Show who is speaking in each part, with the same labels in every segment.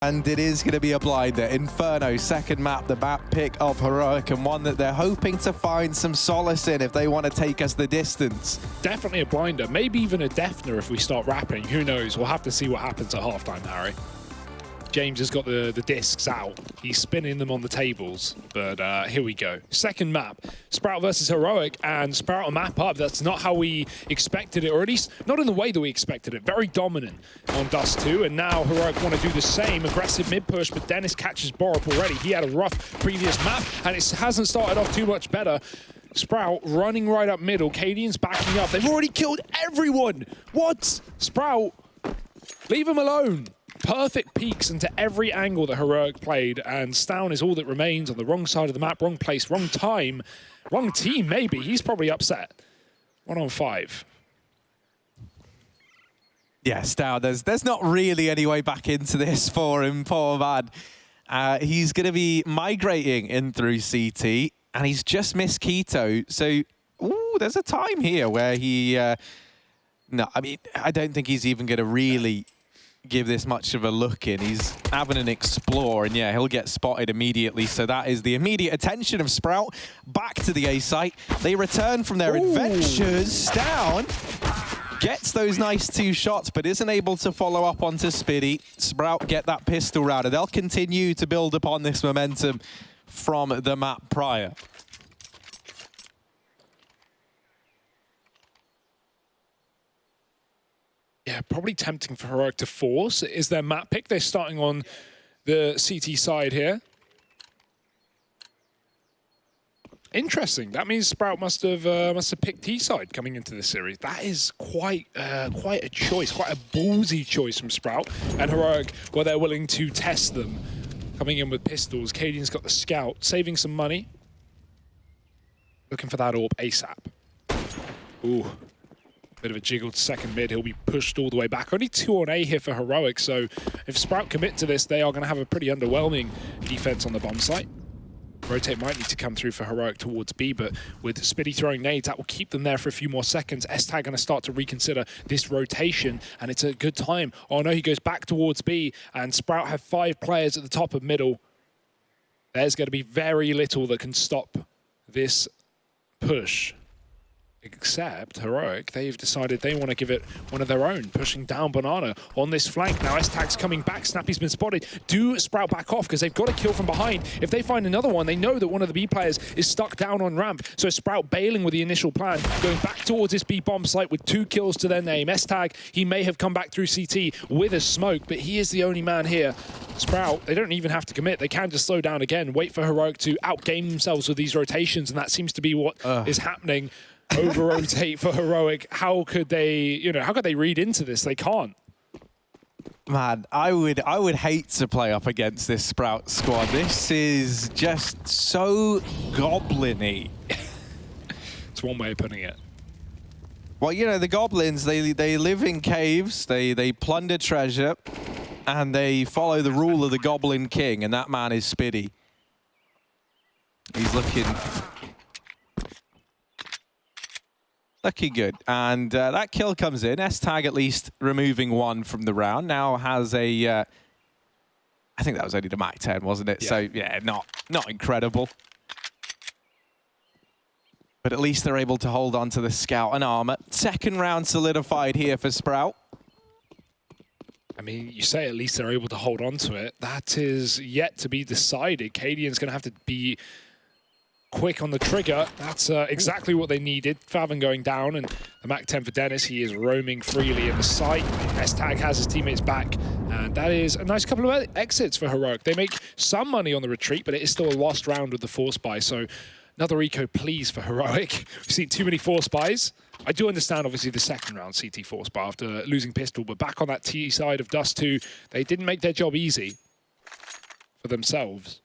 Speaker 1: And it is going to be a blinder. Inferno, second map, the map pick of Heroic, and one that they're hoping to find some solace in if they want to take us the distance.
Speaker 2: Definitely a blinder, maybe even a deafener if we start rapping. Who knows? We'll have to see what happens at halftime, Harry. James has got the discs out. He's spinning them on the tables, but here we go. Second map, Sprout versus Heroic, and Sprout a map up. That's not how we expected it, or at least not in the way that we expected it. Very dominant on Dust 2, and now Heroic want to do the same. Aggressive mid-push, but Dennis catches Borup already. He had a rough previous map, and it hasn't started off too much better. Sprout running right up middle. Cadian's backing up. They've already killed everyone. What? Sprout, leave him alone. Perfect peeks into every angle that Heroic played, and Stown is all that remains on the wrong side of the map, wrong place, wrong time, wrong team maybe. He's probably upset. 1 on 5.
Speaker 1: Yeah, Stown, there's not really any way back into this for him, poor man. He's going to be migrating in through CT, and he's just missed Keto. So, ooh, there's a time here where he... no, I mean, I don't think he's even going to really give this much of a look in. He's having an explore, and yeah, he'll get spotted immediately. So that is the immediate attention of Sprout. Back to the A site. They return from their adventures. Down gets those nice 2 shots, but isn't able to follow up onto Spiddy. Sprout get that pistol router. They'll continue to build upon this momentum from the map prior.
Speaker 2: Yeah, probably tempting for Heroic to force. Is their map pick? They're starting on the CT side here. Interesting. That means Sprout must have picked T side coming into this series. That is quite a choice, quite a ballsy choice from Sprout. And Heroic, well, they're willing to test them, coming in with pistols. Cadian's got the scout, saving some money. Looking for that orb ASAP. Ooh. Bit of a jiggle to second mid. He'll be pushed all the way back. Only 2 on A here for Heroic, so if Sprout commit to this, they are going to have a pretty underwhelming defense on the bomb site. Rotate might need to come through for Heroic towards B, but with Spiddy throwing nades, that will keep them there for a few more seconds. S-Tag going to start to reconsider this rotation, and it's a good time. Oh no, he goes back towards B, and Sprout have 5 players at the top of middle. There's going to be very little that can stop this push. Except Heroic, they've decided they want to give it one of their own, pushing down Banana on this flank. Now S-Tag's coming back, Snappy's been spotted. Do Sprout back off because they've got a kill from behind. If they find another one, they know that one of the B players is stuck down on ramp. So Sprout bailing with the initial plan, going back towards this B bomb site with 2 kills to their name. S-Tag, he may have come back through CT with a smoke, but he is the only man here. Sprout, they don't even have to commit. They can just slow down again, wait for Heroic to outgame themselves with these rotations, and that seems to be what is happening. Over-rotate for Heroic. How could they, how could they read into this? They can't.
Speaker 1: Man, I would hate to play up against this Sprout squad. This is just so goblin-y.
Speaker 2: It's one way of putting it.
Speaker 1: Well, the goblins, they live in caves, they plunder treasure, and they follow the rule of the Goblin King, and that man is Spiddy. He's looking good, and that kill comes in. S-Tag at least removing 1 from the round. Now has a, I think that was only the Mac 10, wasn't it? Yeah. So yeah, not incredible. But at least they're able to hold on to the scout and armor. Second round solidified here for Sprout.
Speaker 2: I mean, you say at least they're able to hold on to it. That is yet to be decided. Cadian's going to have to be quick on the trigger. That's exactly what they needed. Faven going down, and the Mac 10 for Dennis. He is roaming freely in the site. S-Tag has his teammates back, and that is a nice couple of exits for Heroic. They make some money on the retreat, but it is still a lost round with the force buy. So another eco, please, for Heroic. We've seen too many force buys. I do understand, obviously, the second round CT force buy after losing pistol, but back on that T side of Dust 2, they didn't make their job easy for themselves.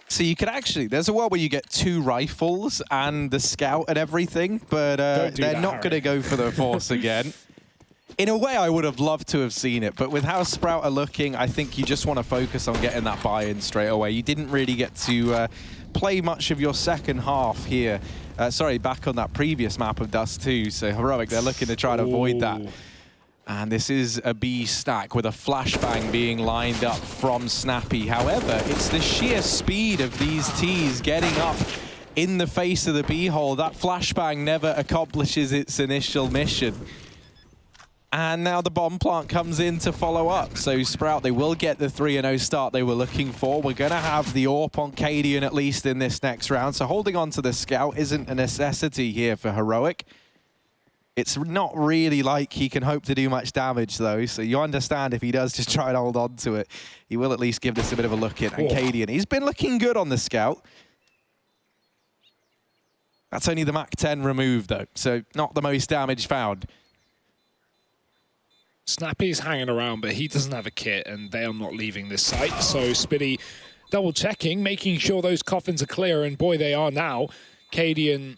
Speaker 1: So you could actually, there's a world where you get 2 rifles and the scout and everything, but they're not going to go for the force again. In a way, I would have loved to have seen it, but with how Sprout are looking, I think you just want to focus on getting that buy-in straight away. You didn't really get to play much of your second half here. Sorry, back on that previous map of Dust 2, so Heroic, they're looking to try to avoid that. And this is a B stack with a flashbang being lined up from Snappy. However, it's the sheer speed of these Ts getting up in the face of the B hole. That flashbang never accomplishes its initial mission. And now the bomb plant comes in to follow up. So Sprout, they will get the 3-0 start they were looking for. We're going to have the AWP on Cadian at least in this next round. So holding on to the scout isn't a necessity here for Heroic. It's not really like he can hope to do much damage, though, so you understand if he does just try and hold on to it. He will at least give this a bit of a look in. And Cadian, he's been looking good on the scout. That's only the Mach 10 removed, though, so not the most damage found.
Speaker 2: Snappy's hanging around, but he doesn't have a kit, and they are not leaving this site. So Spitty double-checking, making sure those coffins are clear, and boy, they are now. Cadian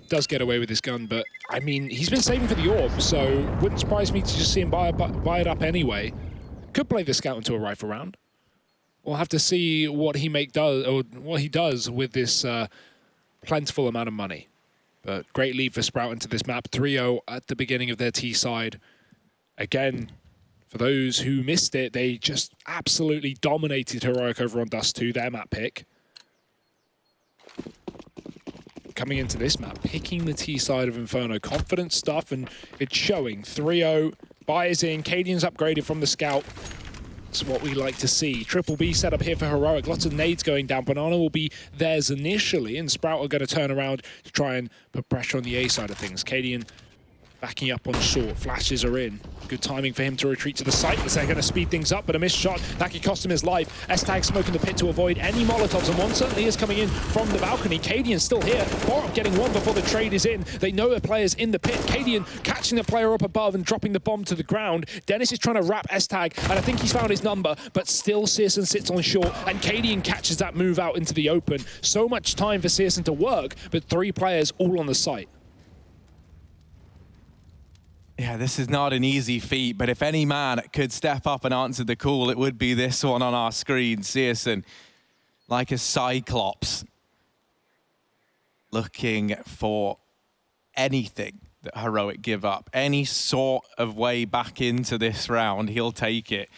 Speaker 2: does get away with his gun, but I mean, he's been saving for the orb, so wouldn't surprise me to just see him buy it up anyway. Could play the scout into a rifle round. We'll have to see what he does with this plentiful amount of money. But great lead for Sprout into this map. 3-0 at the beginning of their T side. Again, for those who missed it, they just absolutely dominated Heroic over on Dust 2, their map pick. Coming into this map, picking the T side of Inferno. Confident stuff, and it's showing. 3-0, buys in, Cadian's upgraded from the scout. That's what we like to see. Triple B set up here for Heroic. Lots of nades going down. Banana will be theirs initially, and Sprout are going to turn around to try and put pressure on the A side of things. Cadian backing up on short. Flashes are in. Good timing for him to retreat to the site. They're going to speed things up, but a missed shot. That could cost him his life. S-Tag smoking the pit to avoid any Molotovs, and one certainly is coming in from the balcony. Cadian's still here. Borup getting one before the trade is in. They know the player's in the pit. Cadian catching the player up above and dropping the bomb to the ground. Dennis is trying to wrap S-Tag, and I think he's found his number, but still Searson sits on short, and Cadian catches that move out into the open. So much time for Searson to work, but 3 players all on the site.
Speaker 1: Yeah, this is not an easy feat, but if any man could step up and answer the call, it would be this one on our screen. Searson, like a cyclops, looking for anything that Heroic give up. Any sort of way back into this round, he'll take it.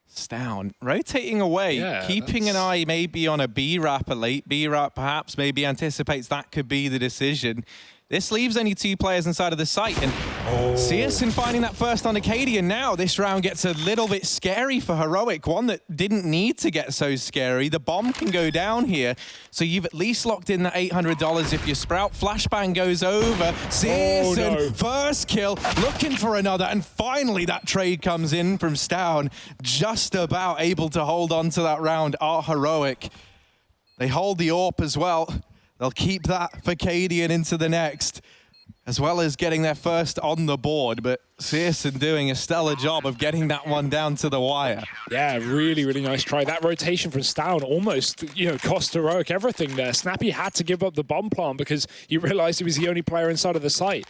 Speaker 1: Stown, rotating away, keeping an eye maybe on a B-Rap, a late B-Rap perhaps, maybe anticipates that could be the decision. This leaves only 2 players inside of the site, and Searson finding that first on Cadian. Now this round gets a little bit scary for Heroic, one that didn't need to get so scary. The bomb can go down here, so you've at least locked in the $800 if you Sprout. Flashbang goes over. Searson, first kill, looking for another, and finally that trade comes in from Stown, just about able to hold on to that round. Are Heroic. They hold the AWP as well. They'll keep that for Cadian into the next, as well as getting their first on the board. But Searson doing a stellar job of getting that one down to the wire.
Speaker 2: Yeah, really, really nice try. That rotation from Stown almost, cost Heroic everything there. Snappy had to give up the bomb plant because he realized he was the only player inside of the site.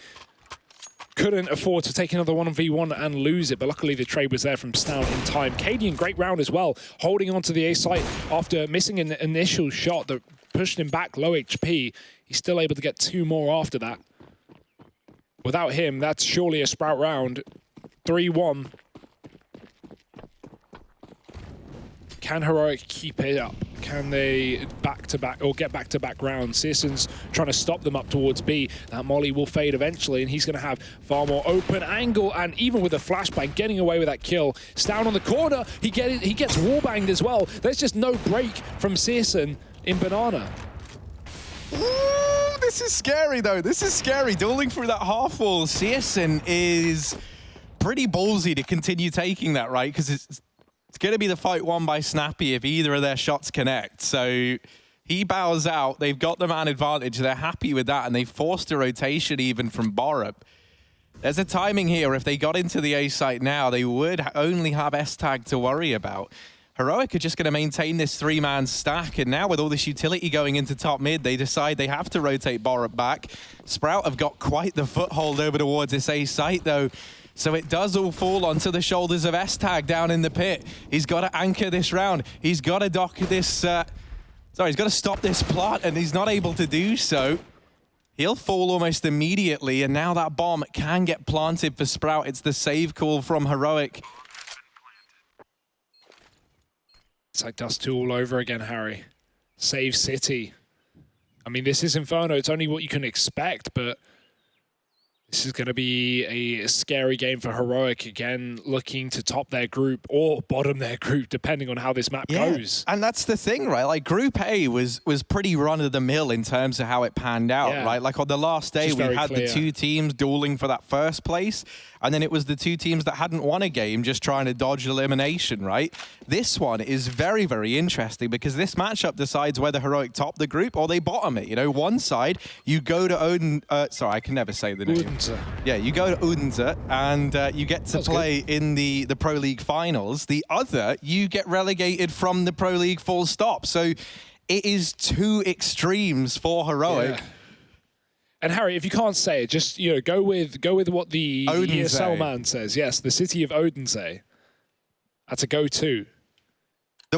Speaker 2: Couldn't afford to take another 1v1 and lose it, but luckily the trade was there from Stown in time. Cadian, great round as well, holding on to the A site after missing an initial shot that pushed him back low HP. He's still able to get 2 more after that. Without him, that's surely a Sprout round. 3-1. Can Heroic keep it up? Can they back-to-back or get back-to-back rounds? Searson's trying to stop them up towards B. That molly will fade eventually, and he's going to have far more open angle, and even with a flashbang, getting away with that kill. Stown on the corner, he gets wallbanged as well. There's just no break from Searson in Banana.
Speaker 1: Ooh, this is scary, though. This is scary. Dueling through that half wall. Searson is pretty ballsy to continue taking that, right? Because it's going to be the fight won by Snappy if either of their shots connect. So he bows out. They've got the man advantage. They're happy with that, and they forced a rotation even from Borup. There's a timing here. If they got into the A site now, they would only have S-Tag to worry about. Heroic are just going to maintain this 3-man stack, and now with all this utility going into top mid, they decide they have to rotate Borup back. Sprout have got quite the foothold over towards this A site, though. So it does all fall onto the shoulders of S-Tag down in the pit. He's got to anchor this round. He's got to dock this... he's got to stop this plot, and he's not able to do so. He'll fall almost immediately, and now that bomb can get planted for Sprout. It's the save call from Heroic.
Speaker 2: It's like Dust 2 all over again, Harry. Save City. I mean, this is Inferno. It's only what you can expect, but this is going to be a scary game for Heroic, again, looking to top their group or bottom their group, depending on how this map goes.
Speaker 1: And that's the thing, right? Like, Group A was pretty run-of-the-mill in terms of how it panned out, right? Like, on the last day, we had the two teams dueling for that first place, and then it was the two teams that hadn't won a game just trying to dodge elimination, right? This one is very, very interesting because this matchup decides whether Heroic top the group or they bottom it. You know, one side, you go to Odin... sorry, I can never say the name.
Speaker 2: Odense.
Speaker 1: Yeah, you go to Odense and you get to play in the Pro League finals. The other, you get relegated from the Pro League full stop. So it is two extremes for Heroic.
Speaker 2: Yeah. And Harry, if you can't say it, just go with what the ESL man says. Yes, the city of Odense. That's a go-to.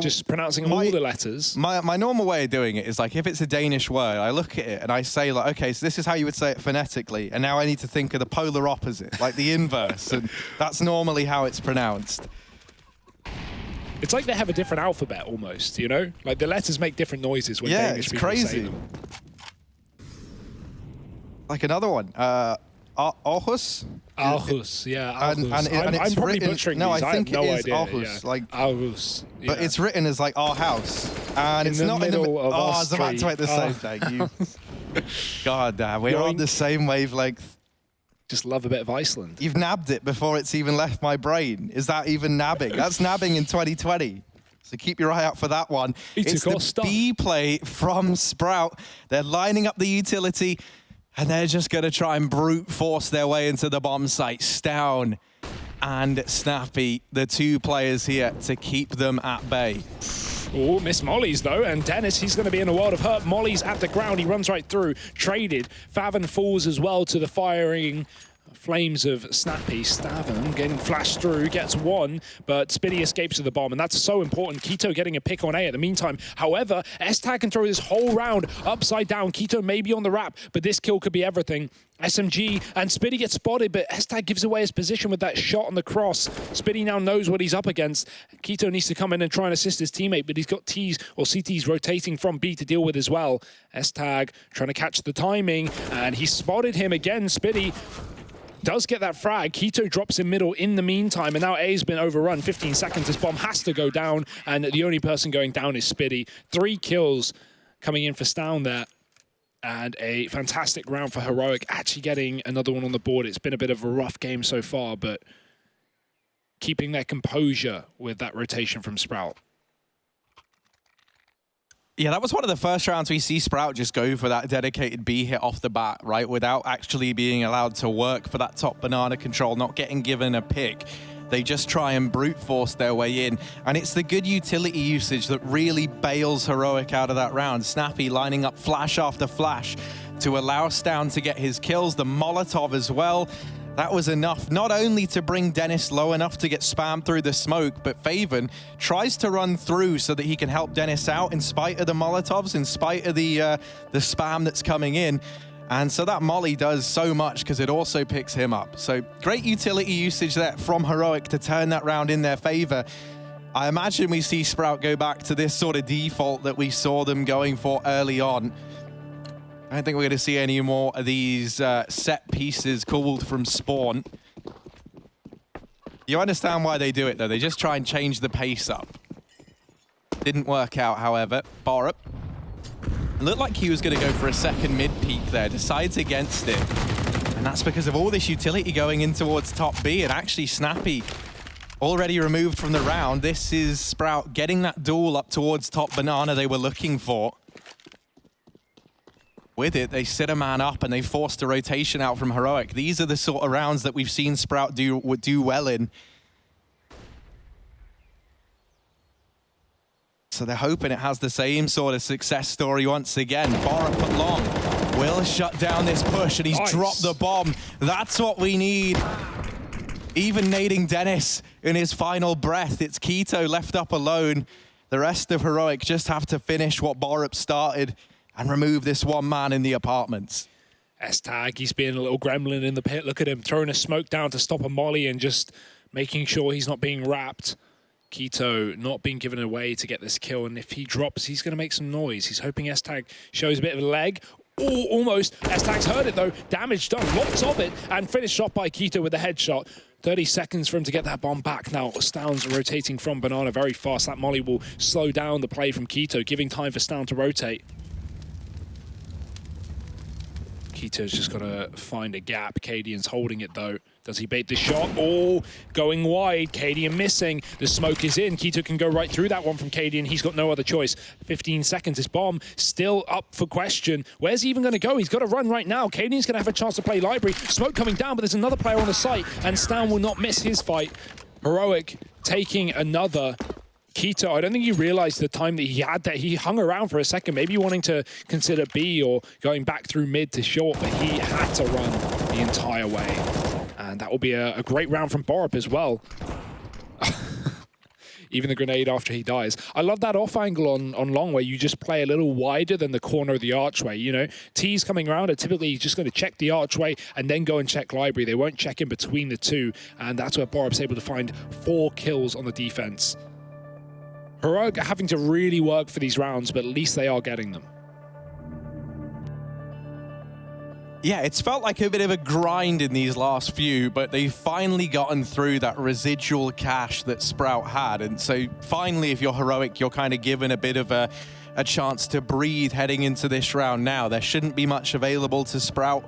Speaker 2: Just pronouncing all the letters.
Speaker 1: My normal way of doing it is like, if it's a Danish word, I look at it and I say like, okay, so this is how you would say it phonetically, and now I need to think of the polar opposite, like the inverse, and that's normally how it's pronounced.
Speaker 2: It's like they have a different alphabet almost, you know? Like the letters make different noises when Danish people say them.
Speaker 1: Like another one, Aarhus?
Speaker 2: Aarhus, yeah. Aarhus.
Speaker 1: And
Speaker 2: I'm probably butchering these.
Speaker 1: I think it is
Speaker 2: idea.
Speaker 1: Aarhus.
Speaker 2: Yeah.
Speaker 1: Like,
Speaker 2: Aarhus. Yeah.
Speaker 1: But it's written as like our house. And it's not in the middle of I was about to make the same thing. God damn, we're on the same wavelength.
Speaker 2: Just love a bit of Iceland.
Speaker 1: You've nabbed it before it's even left my brain. Is that even nabbing? That's nabbing in 2020. So keep your eye out for that one. It's the B play from Sprout. They're lining up the utility, and they're just going to try and brute force their way into the bomb site. Stown and Snappy, the two players here to keep them at bay.
Speaker 2: Oh, miss Molly's though, and Dennis, he's going to be in a world of hurt. Molly's at the ground, he runs right through, traded. Favon falls as well to the firing flames of Snappy. Stavon getting flashed through, gets one, but Spitty escapes to the bomb, and that's so important. Keto getting a pick on A at the meantime. However, S-Tag can throw this whole round upside down. Keto may be on the wrap, but this kill could be everything. SMG and Spitty gets spotted, but S-Tag gives away his position with that shot on the cross. Spitty now knows what he's up against. Keto needs to come in and try and assist his teammate, but he's got T's or CTs rotating from B to deal with as well. S-Tag trying to catch the timing, and he spotted him again. Spitty does get that frag. Keto drops in middle in the meantime, and now A's been overrun. 15 seconds, this bomb has to go down, and the only person going down is Spitty. 3 kills coming in for Stown there, and a fantastic round for Heroic, actually getting another one on the board. It's been a bit of a rough game so far, but keeping their composure with that rotation from Sprout.
Speaker 1: Yeah, that was one of the first rounds we see Sprout just go for that dedicated B hit off the bat, right? Without actually being allowed to work for that top banana control, not getting given a pick. They just try and brute force their way in. And it's the good utility usage that really bails Heroic out of that round. Snappy lining up flash after flash to allow Stown to get his kills. The Molotov as well. That was enough, not only to bring Dennis low enough to get spammed through the smoke, but Favon tries to run through so that he can help Dennis out in spite of the Molotovs, in spite of the spam that's coming in. And so that Molly does so much because it also picks him up. So great utility usage there from Heroic to turn that round in their favor. I imagine we see Sprout go back to this sort of default that we saw them going for early on. I don't think we're going to see any more of these set pieces called from spawn. You understand why they do it, though. They just try and change the pace up. Didn't work out, however. Borup. Looked like he was going to go for a second mid-peak there. Decides against it. And that's because of all this utility going in towards top B. And actually, Snappy already removed from the round. This is Sprout getting that duel up towards top banana they were looking for. With it, they sit a man up and they forced a rotation out from Heroic. These are the sort of rounds that we've seen Sprout do well in. So they're hoping it has the same sort of success story once again. Borup at long will shut down this push, and he's dropped the bomb. That's what we need. Even nading Dennis in his final breath. It's Keto left up alone. The rest of Heroic just have to finish what Borup started and remove this one man in the apartments.
Speaker 2: S-Tag, he's being a little gremlin in the pit. Look at him throwing a smoke down to stop a molly and just making sure he's not being wrapped. k1to not being given away to get this kill, and if he drops, he's going to make some noise. He's hoping S-Tag shows a bit of a leg. Oh, almost. S-Tag's heard it though. Damage done, lots of it, and finished off by k1to with a headshot. 30 seconds for him to get that bomb back now. Stown's rotating from Banana very fast. That molly will slow down the play from k1to, giving time for Stown to rotate. k1to's just got to find a gap. Cadian's holding it though. Does he bait the shot? Oh, going wide. Cadian missing. The smoke is in. k1to can go right through that one from Cadian. He's got no other choice. 15 seconds. His bomb still up for question. Where's he even going to go? He's got to run right now. Cadian's going to have a chance to play Library. Smoke coming down, but there's another player on the site, and Stown will not miss his fight. Heroic taking another. k1to, I don't think he realized the time that he had that. He hung around for a second, maybe wanting to consider B or going back through mid to short, but he had to run the entire way. And that will be a great round from Borup as well. Even the grenade after he dies. I love that off angle on long where you just play a little wider than the corner of the archway. You know, T's coming around are typically just going to check the archway and then go and check Library. They won't check in between the two. And that's where Borup's able to find 4 kills on the defense. Heroic are having to really work for these rounds, but at least they are getting them.
Speaker 1: Yeah, it's felt like a bit of a grind in these last few, but they've finally gotten through that residual cash that Sprout had. And so finally, if you're Heroic, you're kind of given a bit of a chance to breathe heading into this round now. There shouldn't be much available to Sprout.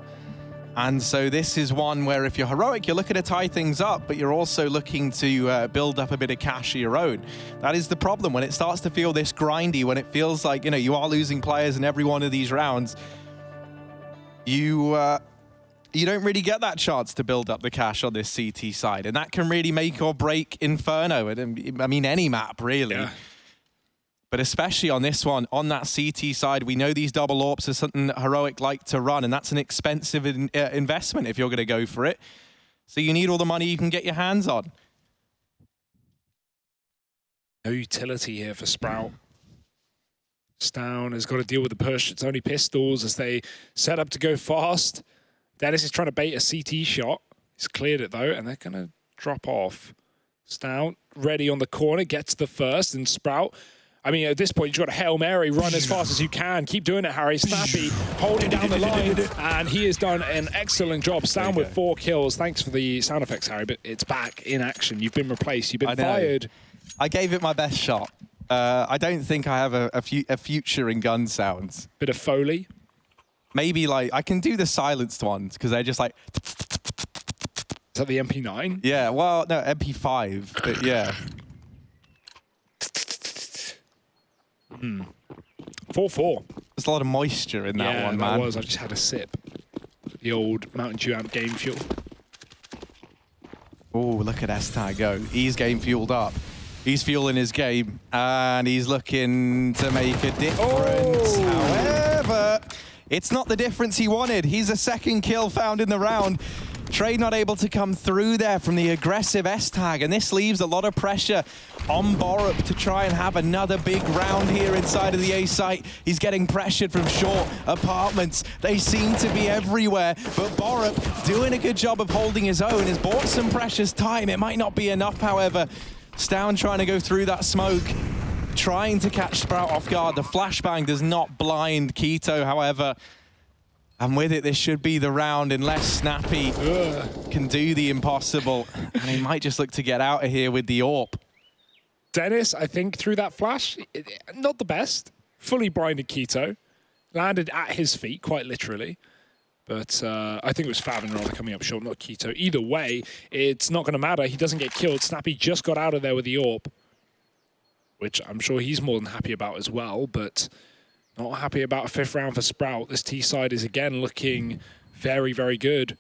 Speaker 1: And so this is one where if you're Heroic, you're looking to tie things up, but you're also looking to build up a bit of cash of your own. That is the problem. When it starts to feel this grindy, when it feels like, you know, you are losing players in every one of these rounds, you don't really get that chance to build up the cash on this CT side. And that can really make or break Inferno. And I mean, any map, really. Yeah. But especially on this one, on that CT side, we know these double AWPs are something that Heroic like to run, and that's an expensive investment if you're going to go for it. So you need all the money you can get your hands on.
Speaker 2: No utility here for Sprout. Stown has got to deal with the push. It's only pistols as they set up to go fast. Dennis is trying to bait a CT shot. He's cleared it though, and they're going to drop off. Stown ready on the corner, gets the first, and Sprout, I mean, at this point, you've got a Hail Mary, run as fast as you can. Keep doing it, Harry. Snappy holding down the line, and he has done an excellent job. Stown with 4 kills. Thanks for the sound effects, Harry, but it's back in action. You've been replaced. You've been fired.
Speaker 1: I gave it my best shot. I don't think I have a future in gun sounds.
Speaker 2: Bit of Foley.
Speaker 1: Maybe like I can do the silenced ones because they're just like.
Speaker 2: Is that the MP9?
Speaker 1: Yeah, well, no, MP5, but yeah.
Speaker 2: 4-4.
Speaker 1: There's a lot of moisture in that one, man.
Speaker 2: Yeah, I just had a sip. The old Mountain Dew amp game fuel.
Speaker 1: Oh, look at S-Tag go. He's game fueled up. He's fueling his game, and he's looking to make a difference. However, it's not the difference he wanted. He's a second kill found in the round. Trey not able to come through there from the aggressive S-Tag, and this leaves a lot of pressure on Borup to try and have another big round here inside of the A site. He's getting pressured from short apartments. They seem to be everywhere, but Borup doing a good job of holding his own, has bought some precious time. It might not be enough, however. Stown trying to go through that smoke, trying to catch Sprout off guard. The flashbang does not blind k1to, however. And with it, this should be the round unless Snappy can do the impossible. And he might just look to get out of here with the AWP.
Speaker 2: Dennis, I think, through that flash, not the best. Fully blinded k1to. Landed at his feet, quite literally. But I think it was Favin rather coming up short, not k1to. Either way, it's not going to matter. He doesn't get killed. Snappy just got out of there with the AWP, which I'm sure he's more than happy about as well, but not happy about a 5th round for Sprout. This T-side is again looking very, very good,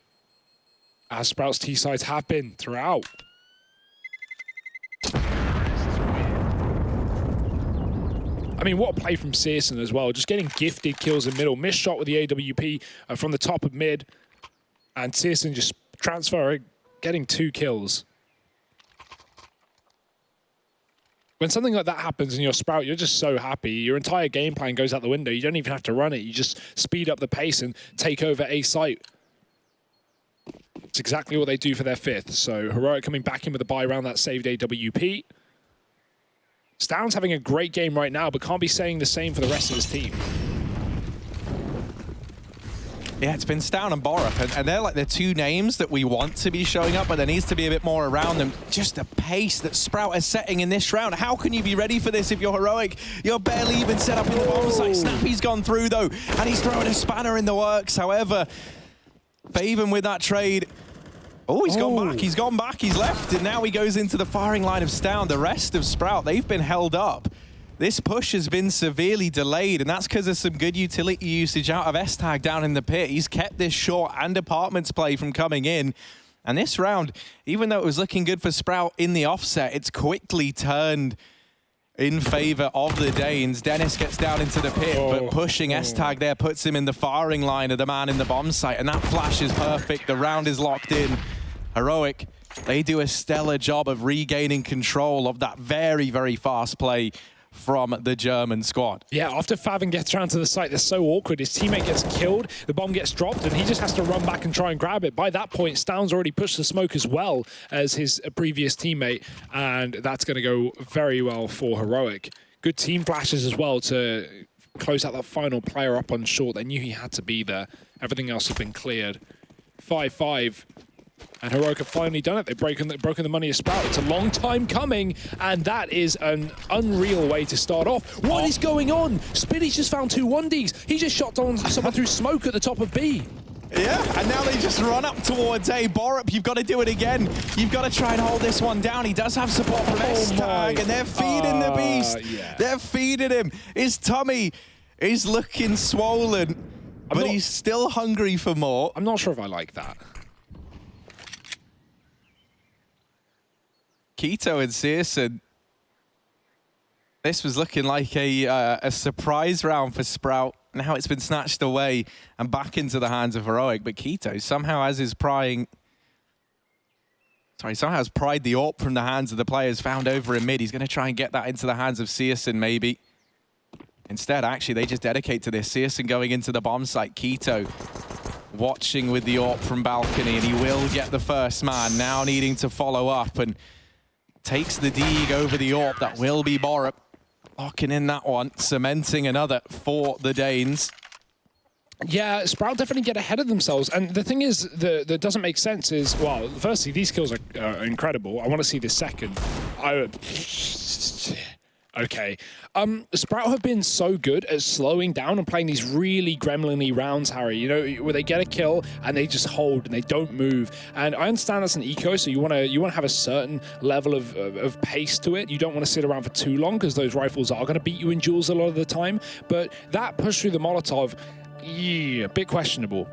Speaker 2: as Sprout's T-sides have been throughout. I mean, what a play from Searson as well. Just getting gifted kills in middle. Missed shot with the AWP from the top of mid. And Searson just transferring, getting 2 kills. When something like that happens in your Sprout, you're just so happy. Your entire game plan goes out the window. You don't even have to run it. You just speed up the pace and take over a site. It's exactly what they do for their 5th. So Heroic coming back in with a buy round that saved AWP. Stound's having a great game right now, but can't be saying the same for the rest of his team.
Speaker 1: Yeah, it's been Stound and Borup, and they're like the 2 names that we want to be showing up, but there needs to be a bit more around them. Just the pace that Sprout is setting in this round. How can you be ready for this if you're Heroic? You're barely even set up in the bomb site. Snappy's gone through, though, and he's throwing a spanner in the works. However, Faven with that trade. Oh, he's gone back. He's gone back. He's left, and now he goes into the firing line of Stound. The rest of Sprout, they've been held up. This push has been severely delayed, and that's because of some good utility usage out of S-Tag down in the pit. He's kept this short and apartments play from coming in. And this round, even though it was looking good for Sprout in the offset, it's quickly turned in favor of the Danes. Dennis gets down into the pit, but pushing S-Tag there puts him in the firing line of the man in the bomb site, and that flash is perfect. The round is locked in. Heroic, they do a stellar job of regaining control of that very, very fast play from the German squad.
Speaker 2: Yeah, after Faven gets around to the site, they're so awkward. His teammate gets killed, the bomb gets dropped, and he just has to run back and try and grab it. By that point, Stound's already pushed the smoke as well as his previous teammate, and that's going to go very well for Heroic. Good team flashes as well to close out that final player up on short. They knew he had to be there. Everything else has been cleared. 5-5. And Heroic have finally done it. They've broken the money of Sprout. It's a long time coming, and that is an unreal way to start off. What is going on? Spiddy's just found 2 1Ds. He just shot on someone through smoke at the top of B.
Speaker 1: Yeah, and now they just run up towards A. Borup, you've got to do it again. You've got to try and hold this one down. He does have support from S-Tag, and they're feeding the beast.
Speaker 2: Yeah.
Speaker 1: They're feeding him. His tummy is looking swollen, but he's still hungry for more.
Speaker 2: I'm not sure if I like that.
Speaker 1: Keto and Searson, this was looking like a surprise round for Sprout. Now it's been snatched away and back into the hands of Heroic, but Keto somehow has somehow has pried the AWP from the hands of the players found over in mid. He's going to try and get that into the hands of Searson, maybe. Instead, actually, they just dedicate to this. Searson going into the bomb site. Keto watching with the AWP from balcony, and he will get the first man. Now needing to follow up and takes the Deeg over the AWP. That will be Borup. Locking in that one, cementing another for the Danes.
Speaker 2: Yeah, Sprout definitely get ahead of themselves. And the thing is that doesn't make sense is, well, firstly, these kills are incredible. I want to see this second. Okay. Sprout have been so good at slowing down and playing these really gremlin-y rounds, Harry, you know, where they get a kill and they just hold and they don't move. And I understand that's an eco, so you want to have a certain level of pace to it. You don't want to sit around for too long because those rifles are going to beat you in duels a lot of the time. But that push through the Molotov, yeah, a bit questionable.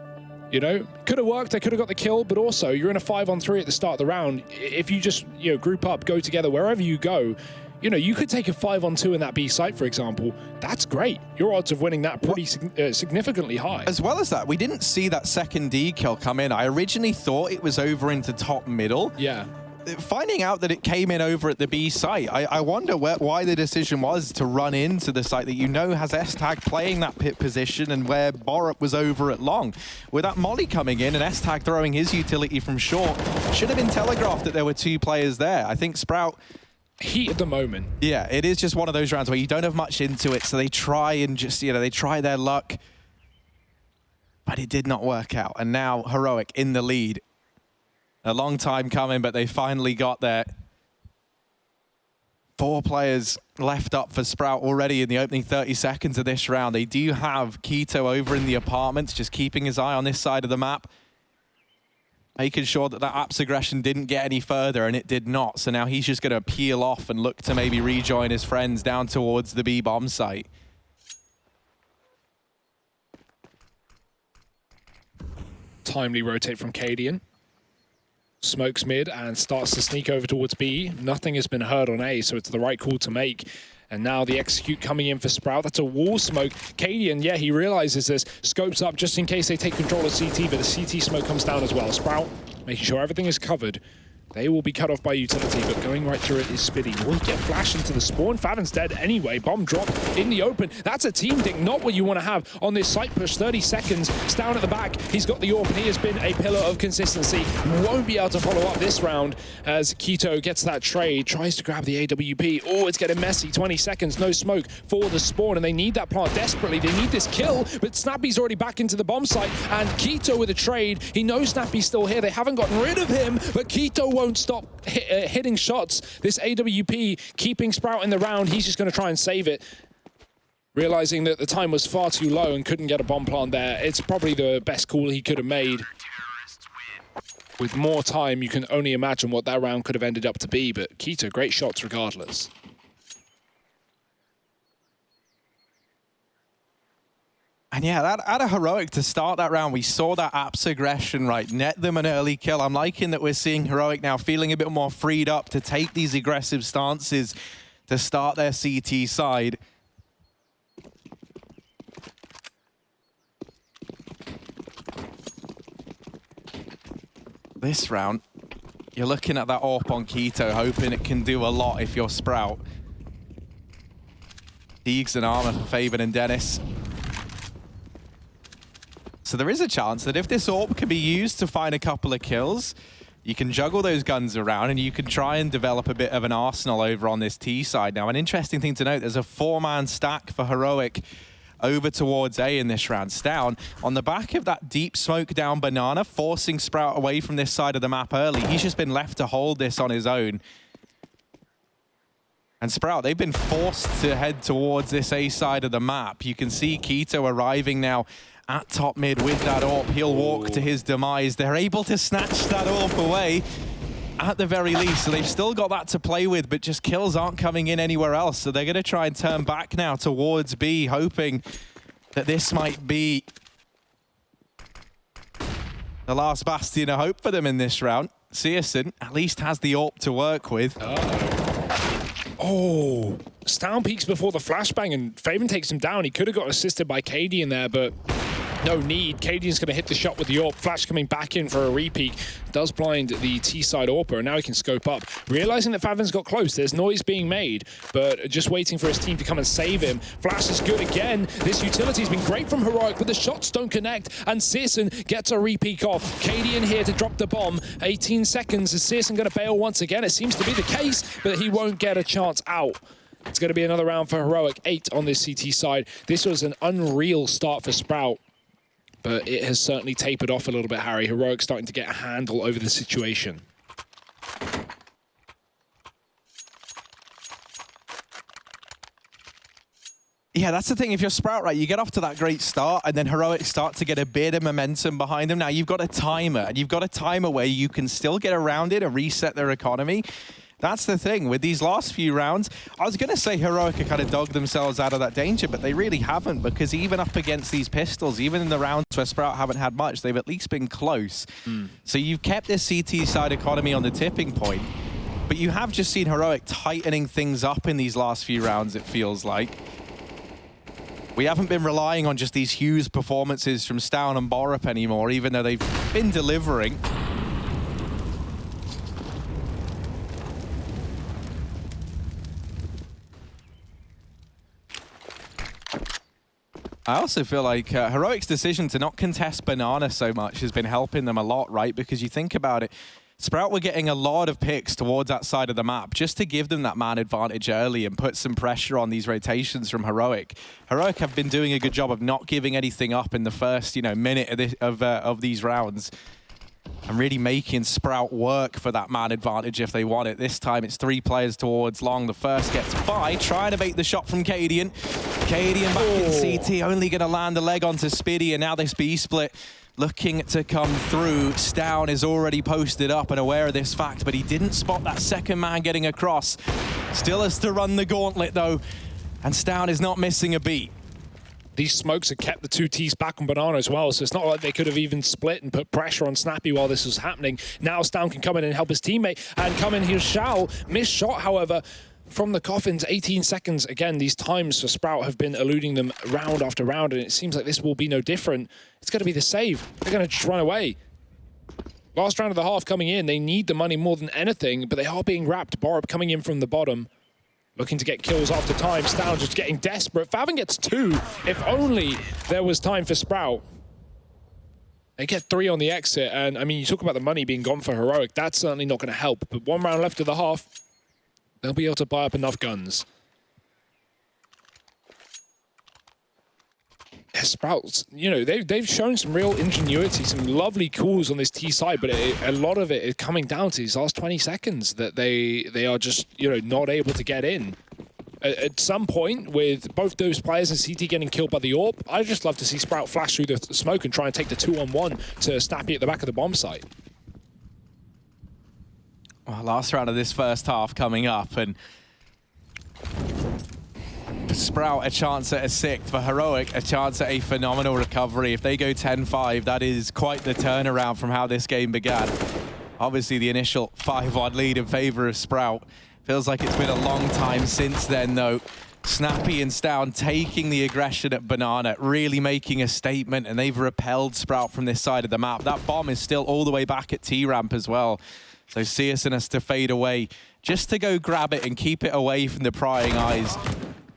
Speaker 2: You know, could have worked, they could have got the kill, but also you're in a 5-on-3 at the start of the round. If you just, you know, group up, go together, wherever you go, you know, you could take a 5-on-2 in that B site, for example. That's great. Your odds of winning that pretty significantly high.
Speaker 1: As well as that, we didn't see that second D kill come in. I originally thought it was over into top middle.
Speaker 2: Yeah.
Speaker 1: Finding out that it came in over at the B site, I wonder why the decision was to run into the site that you know has S-Tag playing that pit position and where Borup was over at long. With that molly coming in and S-Tag throwing his utility from short, should have been telegraphed that there were 2 players there. I think Sprout...
Speaker 2: Heat at the moment.
Speaker 1: Yeah, it is just one of those rounds where you don't have much into it, so they try and just, you know, they try their luck. But it did not work out. And now Heroic in the lead. A long time coming, but they finally got there. 4 players left up for Sprout already in the opening 30 seconds of this round. They do have Keto over in the apartments, just keeping his eye on this side of the map. Making sure that Apps aggression didn't get any further, and it did not. So now he's just going to peel off and look to maybe rejoin his friends down towards the B bomb site.
Speaker 2: Timely rotate from Cadian. Smokes mid and starts to sneak over towards B. Nothing has been heard on A, so it's the right call to make. And now the execute coming in for Sprout. That's a wall smoke. Cadian, yeah, he realizes this. Scopes up just in case they take control of CT, but the CT smoke comes down as well. Sprout making sure everything is covered. They will be cut off by utility, but going right through it is Spiddy. Will he get flashed into the spawn? Favin's dead anyway. Bomb dropped in the open. That's a team dink, not what you want to have on this site push. 30 seconds. Down at the back. He's got the AWP, and he has been a pillar of consistency. Won't be able to follow up this round as Keto gets that trade. Tries to grab the AWP. Oh, it's getting messy. 20 seconds. No smoke for the spawn, and they need that plant desperately. They need this kill, but Snappy's already back into the bomb site, and Keto with a trade. He knows Snappy's still here. They haven't gotten rid of him, but Keto won't stop hitting shots. This AWP keeping Sprout in the round. He's just going to try and save it, realizing that the time was far too low and couldn't get a bomb plant there. It's probably the best call he could have made. With more time, you can only imagine what that round could have ended up to be, but Keto, great shots regardless.
Speaker 1: And yeah, that had a Heroic to start that round. We saw that Apps aggression, right? Net them an early kill. I'm liking that we're seeing Heroic now feeling a bit more freed up to take these aggressive stances to start their CT side. This round, you're looking at that AWP on Keto, hoping it can do a lot if you're Sprout. Deegs and armor for Faven and Dennis. So there is a chance that if this AWP can be used to find a couple of kills, you can juggle those guns around and you can try and develop a bit of an arsenal over on this T side. Now, an interesting thing to note, there's a 4-man stack for Heroic over towards A in this round. Down on the back of that deep smoke down banana, forcing Sprout away from this side of the map early. He's just been left to hold this on his own. And Sprout, they've been forced to head towards this A side of the map. You can see Keto arriving now at top mid with that AWP. He'll walk to his demise. They're able to snatch that AWP away at the very least. So they've still got that to play with, but just kills aren't coming in anywhere else. So they're going to try and turn back now towards B, hoping that this might be the last bastion of hope for them in this round. Searson at least has the AWP to work with.
Speaker 2: Oh, Stown peeks before the flashbang and Faven takes him down. He could have got assisted by KD in there, but no need. KD's going to hit the shot with the AWP. Flash coming back in for a repeat. Does blind the T-side AWPer, and now he can scope up. Realizing that Faven's got close, there's noise being made, but just waiting for his team to come and save him. Flash is good again. This utility's been great from Heroic, but the shots don't connect, and Searson gets a repeat off. KD in here to drop the bomb. 18 seconds. Is Searson going to bail once again? It seems to be the case, but he won't get a chance out. It's going to be another round for Heroic. 8 on this CT side. This was an unreal start for Sprout, but it has certainly tapered off a little bit, Harry. Heroic starting to get a handle over the situation.
Speaker 1: Yeah, that's the thing. If you're Sprout, right, you get off to that great start, and then Heroic start to get a bit of momentum behind them. Now, you've got a timer, and you've got a timer where you can still get around it and reset their economy. That's the thing. With these last few rounds, I was going to say Heroic have kind of dogged themselves out of that danger, but they really haven't, because even up against these pistols, even in the rounds where Sprout haven't had much, they've at least been close. So you've kept this CT side economy on the tipping point, but you have just seen Heroic tightening things up in these last few rounds, it feels like. We haven't been relying on just these huge performances from Stown and Borup anymore, even though they've been delivering. I also feel like Heroic's decision to not contest Banana so much has been helping them a lot, right? Because you think about it, Sprout were getting a lot of picks towards that side of the map just to give them that man advantage early and put some pressure on these rotations from Heroic. Heroic have been doing a good job of not giving anything up in the first, minute of these rounds, and really making Sprout work for that man advantage if they want it. This time it's 3 players towards long. The first gets by, trying to bait the shot from Cadian. Cadian back in CT, only going to land a leg onto Spiddy, and now this B split looking to come through. Stown is already posted up and aware of this fact, but he didn't spot that second man getting across. Still has to run the gauntlet though, and Stown is not missing a beat.
Speaker 2: These smokes have kept the 2 Ts back on Banana as well, so it's not like they could have even split and put pressure on Snappy while this was happening. Now Stown can come in and help his teammate, and come in here shall. Missed shot, however, from the coffins. 18 seconds. Again, these times for Sprout have been eluding them round after round, and it seems like this will be no different. It's going to be the save. They're going to just run away. Last round of the half coming in. They need the money more than anything, but they are being wrapped. Borup coming in from the bottom, looking to get kills after time. Stout just getting desperate. Favin gets 2. If only there was time for Sprout. They get 3 on the exit, and I mean, you talk about the money being gone for Heroic. That's certainly not going to help. But 1 round left of the half. They'll be able to buy up enough guns. Sprouts, you know, they've shown some real ingenuity, some lovely calls on this T side, but a lot of it is coming down to these last 20 seconds that they are just, you know, not able to get in. At some point, with both those players and CT getting killed by the AWP, I'd just love to see Sprout flash through the smoke and try and take the 2-on-1 to Snappy at the back of the bomb site.
Speaker 1: Well, last round of this first half coming up, and for Sprout, a chance at a 6th. For Heroic, a chance at a phenomenal recovery. If they go 10-5, that is quite the turnaround from how this game began. Obviously, the initial 5-1 lead in favor of Sprout. Feels like it's been a long time since then, though. Snappy and Stown taking the aggression at Banana, really making a statement, and they've repelled Sprout from this side of the map. That bomb is still all the way back at T-Ramp as well. So Searson has to fade away just to go grab it and keep it away from the prying eyes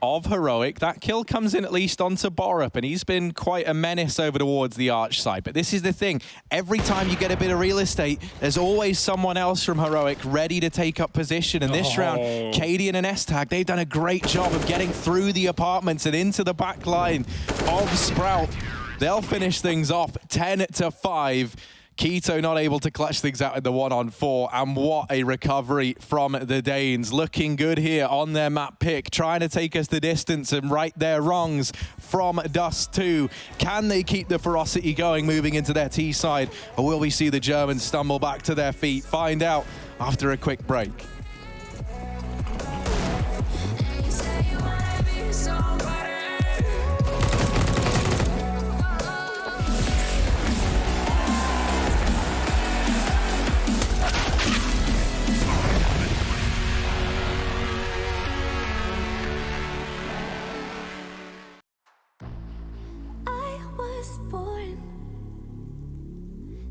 Speaker 1: of Heroic. That kill comes in at least onto Borup, and he's been quite a menace over towards the arch side. But this is the thing. Every time you get a bit of real estate, there's always someone else from Heroic ready to take up position. And this round, Cadian and S-Tag, they've done a great job of getting through the apartments and into the back line of Sprout. They'll finish things off 10-5. Keto not able to clutch things out in the 1-on-4, and what a recovery from the Danes. Looking good here on their map pick, trying to take us the distance and right their wrongs from Dust 2. Can they keep the ferocity going moving into their T side, or will we see the Germans stumble back to their feet? Find out after a quick break.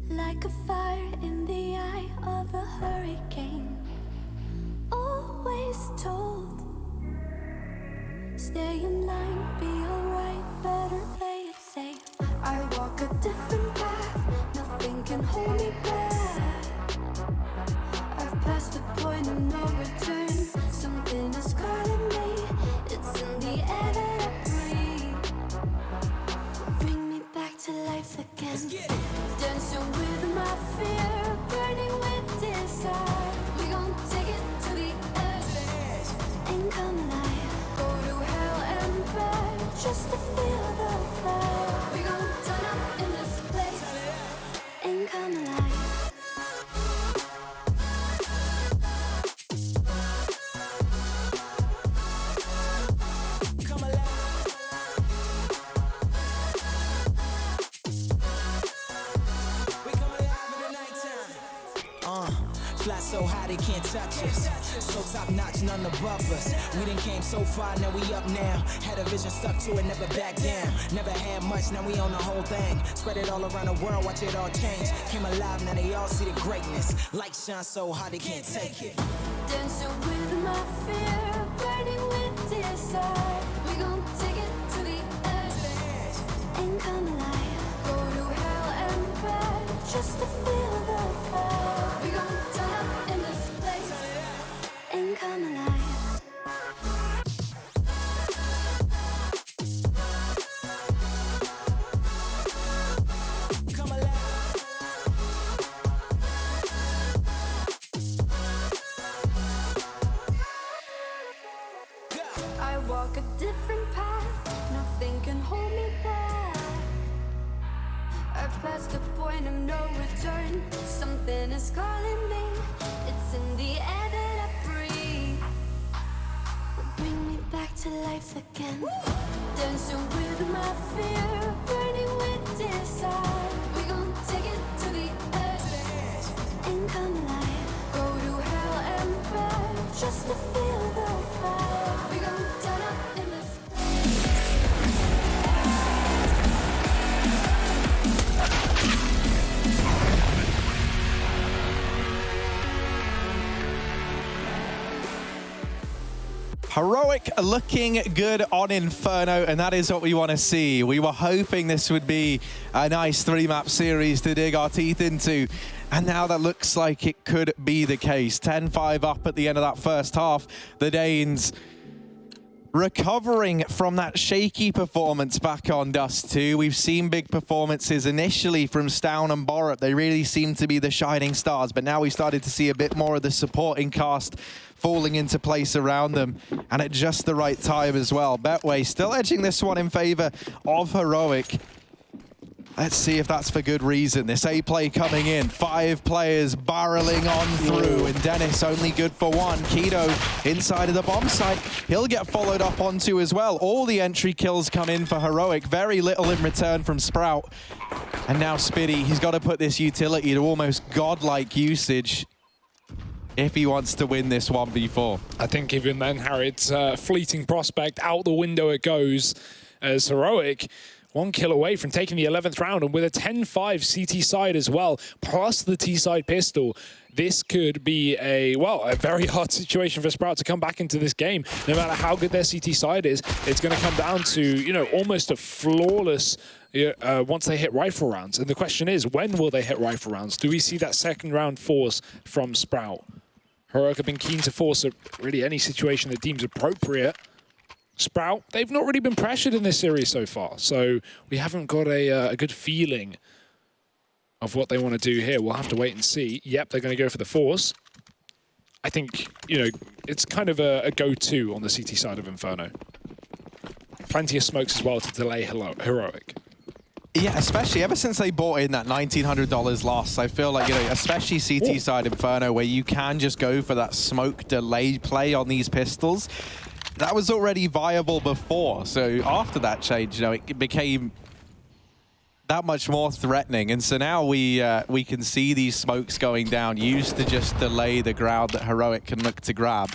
Speaker 3: Like a fire in the eye of a hurricane. Always told, stay in line, be alright, better play it safe. I walk a different path, nothing can hold me back. I've passed the point of no return, something is calling me, it's in the air that I breathe. Bring me back to life again. Dancing with my fear, burning with desire. We gon' take it to the edge and come alive. Go to hell and back just to feel the fire. We gon' turn up in this place and come alive.
Speaker 4: Fly so high they can't touch us. So top notch, none above us. We done came so far, now we up now. Had a vision, stuck to it, never back down. Never had much, now we own the whole thing. Spread it all around the world, watch it all change. Came alive, now they all see the greatness. Light shine so hard they can't take it.
Speaker 3: Dancing with my fear, burning with desire. We gon' take it to the edge and come alive. Go to hell and back just to feel the fire. We gon' turn up in this place and come alive. I walk a different path, nothing can hold me back. I passed the point of no return, something is calling me, it's in the air that I breathe. Bring me back to life again. Dancing with my fear, burning with desire. We gon' take it to the edge and come alive. Go to hell and back just to feel the fire. We gon' turn up in this
Speaker 1: Heroic looking good on Inferno, and that is what we want to see. We were hoping this would be a nice 3-map series to dig our teeth into, and now that looks like it could be the case. 10-5 up at the end of that first half. The Danes recovering from that shaky performance back on Dust 2. We've seen big performances initially from Stown and Borup. They really seem to be the shining stars, but now we started to see a bit more of the supporting cast falling into place around them, and at just the right time as well. Betway still edging this one in favor of Heroic. Let's see if that's for good reason. This A play coming in. 5 players barreling on through, and Dennis only good for 1. Keto inside of the bomb site. He'll get followed up onto as well. All the entry kills come in for Heroic. Very little in return from Sprout. And now Spitty, he's got to put this utility to almost godlike usage if he wants to win this 1v4.
Speaker 2: I think even then, Harry, it's a fleeting prospect. Out the window it goes as Heroic 1 kill away from taking the 11th round, and with a 10-5 CT side as well, plus the T side pistol, this could be a very hard situation for Sprout to come back into this game. No matter how good their CT side is, it's going to come down to, you know, almost a flawless once they hit rifle rounds. And the question is, when will they hit rifle rounds? Do we see that second round force from Sprout? Heroic have been keen to force really any situation that deems appropriate. Sprout, they've not really been pressured in this series so far, so we haven't got a good feeling of what they want to do here. We'll have to wait and see. Yep, they're going to go for the force. I think, you know, it's kind of a go-to on the CT side of Inferno. Plenty of smokes as well to delay Heroic.
Speaker 1: Yeah, especially ever since they bought in that $1,900 loss, I feel like, you know, especially CT side Inferno, where you can just go for that smoke delay play on these pistols. That was already viable before, so after that change, you know, it became that much more threatening. And so now we can see these smokes going down, used to just delay the ground that Heroic can look to grab.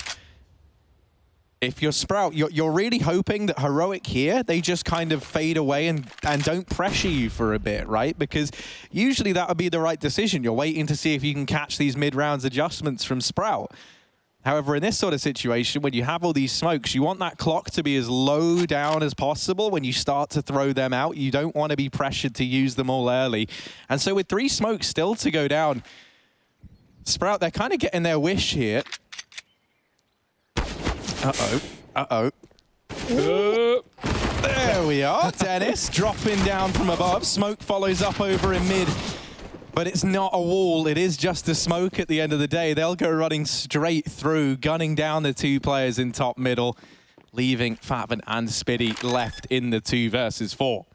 Speaker 1: If you're Sprout, you're really hoping that Heroic here, they just kind of fade away and don't pressure you for a bit, right? Because usually that would be the right decision. You're waiting to see if you can catch these mid-rounds adjustments from Sprout. However, in this sort of situation, when you have all these smokes, you want that clock to be as low down as possible when you start to throw them out. You don't want to be pressured to use them all early. And so with 3 smokes still to go down, Sprout, they're kind of getting their wish here. Uh-oh. There we are. Dennis dropping down from above. Smoke follows up over in mid. But it's not a wall, it is just a smoke at the end of the day. They'll go running straight through, gunning down the 2 players in top middle, leaving Fatman and Spitty left in the 2 versus 4.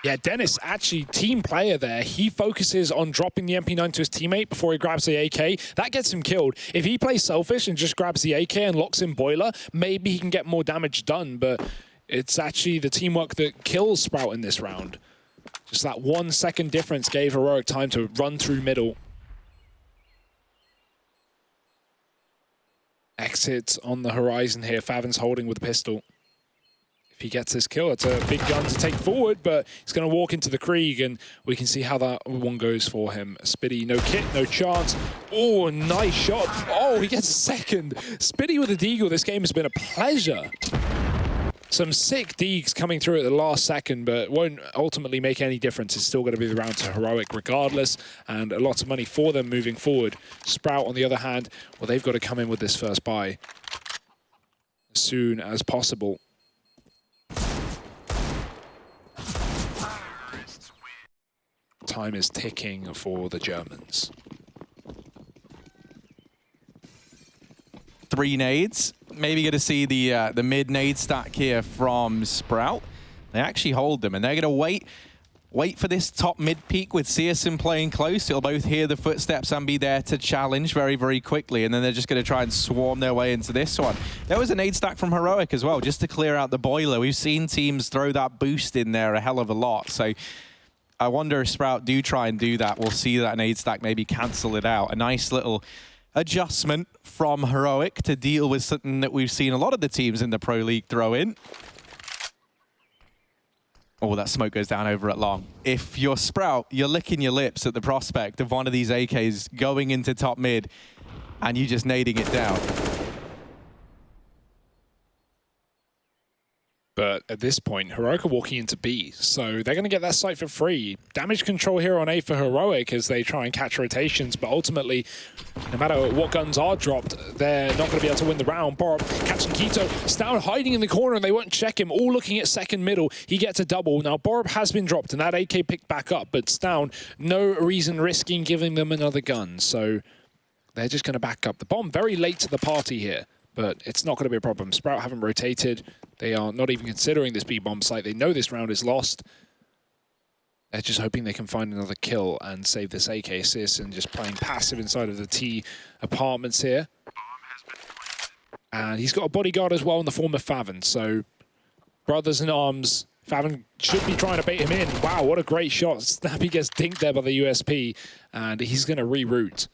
Speaker 2: Yeah, Dennis, actually team player there. He focuses on dropping the MP9 to his teammate before he grabs the AK. That gets him killed. If he plays selfish and just grabs the AK and locks in Boiler, maybe he can get more damage done, but it's actually the teamwork that kills Sprout in this round. Just that 1 second difference gave Heroic time to run through middle. Exit on the horizon here. Favin's holding with the pistol. If he gets this kill, it's a big gun to take forward, but he's going to walk into the Krieg, and we can see how that one goes for him. Spitty, no kit, no chance. Oh, nice shot. Oh, he gets a second. Spitty with a deagle. This game has been a pleasure. Some sick deags coming through at the last second, but won't ultimately make any difference. It's still going to be the round to Heroic regardless, and a lot of money for them moving forward. Sprout, on the other hand, well, they've got to come in with this first buy as soon as possible. Time is ticking for the Germans.
Speaker 1: 3 nades. Maybe going to see the mid nade stack here from Sprout. They actually hold them, and they're going to wait for this top mid peak with Searson playing close. They'll both hear the footsteps and be there to challenge very, very quickly, and then they're just going to try and swarm their way into this one. There was a nade stack from Heroic as well, just to clear out the boiler. We've seen teams throw that boost in there a hell of a lot, so I wonder if Sprout do try and do that. We'll see that nade stack maybe cancel it out. A nice little adjustment from Heroic to deal with something that we've seen a lot of the teams in the Pro League throw in. Oh, that smoke goes down over at long. If you're Sprout, you're licking your lips at the prospect of one of these AKs going into top mid and you just nading it down.
Speaker 2: But at this point, Heroic are walking into B, so they're going to get that site for free. Damage control here on A for Heroic as they try and catch rotations, but ultimately, no matter what guns are dropped, they're not going to be able to win the round. Borup catching Keto. Stown hiding in the corner, and they won't check him. All looking at second middle. He gets a double. Now, Borup has been dropped, and that AK picked back up, but Stown, no reason risking giving them another gun, so they're just going to back up. The bomb very late to the party here, but it's not going to be a problem. Sprout haven't rotated. They are not even considering this B-bomb site. They know this round is lost. They're just hoping they can find another kill and save this AK assist and just playing passive inside of the T apartments here. And he's got a bodyguard as well in the form of Favin. So brothers in arms. Favin should be trying to bait him in. Wow, what a great shot. Snappy gets dinked there by the USP, and he's going to reroute.